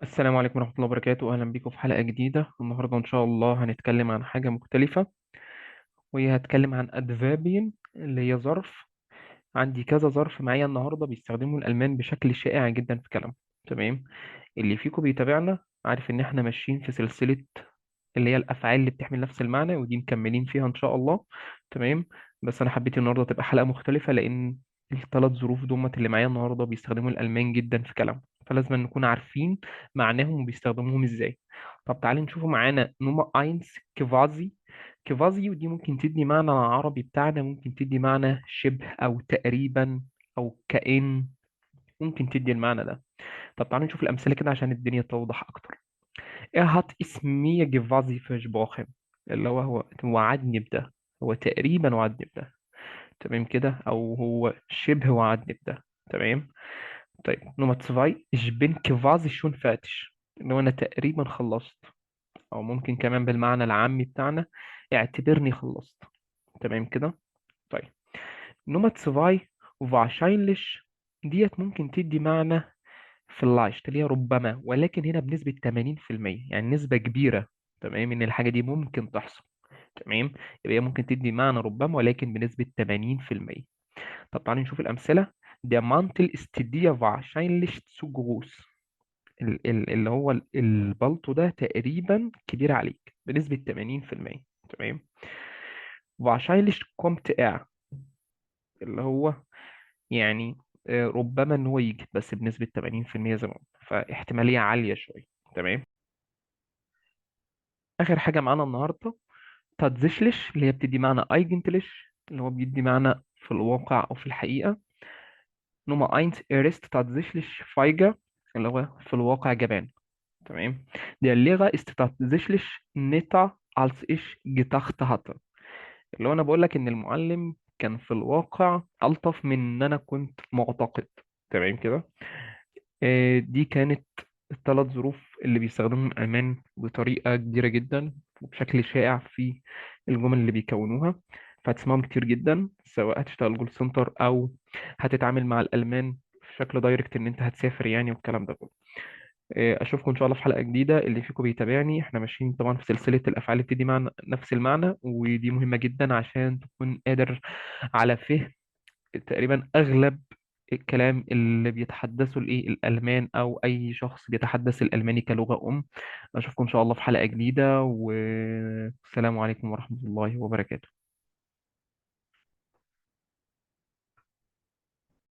السلام عليكم ورحمة الله وبركاته. أهلا بيكم في حلقة جديدة. النهاردة إن شاء الله هنتكلم عن حاجة مختلفة، وهي هتكلم عن أدفيربين اللي هي ظرف. عندي كذا ظرف معايا النهاردة بيستخدموا الألمان بشكل شائع جدا في كلامهم. تمام. اللي فيكم بيتابعنا عارف إن إحنا ماشيين في سلسلة اللي هي الافعال اللي بتحمل نفس المعنى، ودي مكملين فيها ان شاء الله. تمام. بس انا حبيت النهارده تبقى حلقه مختلفه، لان الثلاث ظروف دول اللي معايا النهارده بيستخدموا الالمان جدا في كلامهم، فلازم نكون عارفين معناهم وبيستخدموهم ازاي. طب تعالي نشوفوا معانا نوما اينس كيفازي. كيفازي ودي ممكن تدي معنى العربي بتاعنا، ممكن تدي معنى شبه او تقريبا او كأن، ممكن تدي المعنى ده. طب تعالوا نشوف الامثله كده عشان الدنيا توضح اكتر. Er hat es mir quasi versprochen. اللي هو وعدني بده، هو تقريبا وعدني بده. تمام كده، او هو شبه وعدني بده. تمام. طيب نمرة 2، ich bin quasi schon fertig. اللي هو انا تقريبا خلصت، او ممكن كمان بالمعنى العامي بتاعنا اعتبرني خلصت. تمام كده. طيب نمرة 2 wahrscheinlich، ديت ممكن تدي معنى vielleicht اللي هي ربما، ولكن هنا بنسبة 80%، يعني نسبة كبيرة. تمام ان الحاجة دي ممكن تحصل. تمام. يبقى هي ممكن تدي معنى ربما ولكن بنسبة 80%. طب تعالوا نشوف الأمثلة. Der Mantel ist dir wahrscheinlich zu groß. اللي هو البلطو ده تقريبا كبير عليك بنسبة 80%. تمام. wahrscheinlich kommt er، اللي هو يعني ربما ان هو يجي بس بنسبة 80% زي ما قلنا، فاحتمالية عالية شوية. تمام. آخر حاجة معانا النهاردة تاتزيشلش، اللي هي بتدي معنى ايجنتلش، اللي هو بيدي معنى في الواقع أو في الحقيقة. نوما اينز ارست تاتزيشلش فايجا، اللي هو في الواقع جبان. تمام. Der Lehrer ist tatsächlich netter als ich gedacht hatte. اللي هو أنا بقول لك إن المعلم كان في الواقع ألطف من إن أنا كنت معتقد. تمام كده. دي كانت الثلاث ظروف اللي بيستخدمهم الألمان بطريقة كبيرة جدا وبشكل شائع في الجمل اللي بيكونوها. فهتسمعهم كتير جدا سواء هتشتغل جول سنتر أو هتتعامل مع الألمان في شكل دايركت إن أنت هتسافر يعني، والكلام ده كله. أشوفكم إن شاء الله في حلقة جديدة. اللي فيكم بيتابعني إحنا ماشيين طبعا في سلسلة الأفعال اللي بتدي معنى نفس المعنى، ودي مهمة جدا عشان تكون قادر على فهم تقريبا اغلب الكلام اللي بيتحدثه الالمان او اي شخص بيتحدث الالماني كلغة ام. اشوفكم ان شاء الله في حلقة جديدة، والسلام عليكم ورحمة الله وبركاته.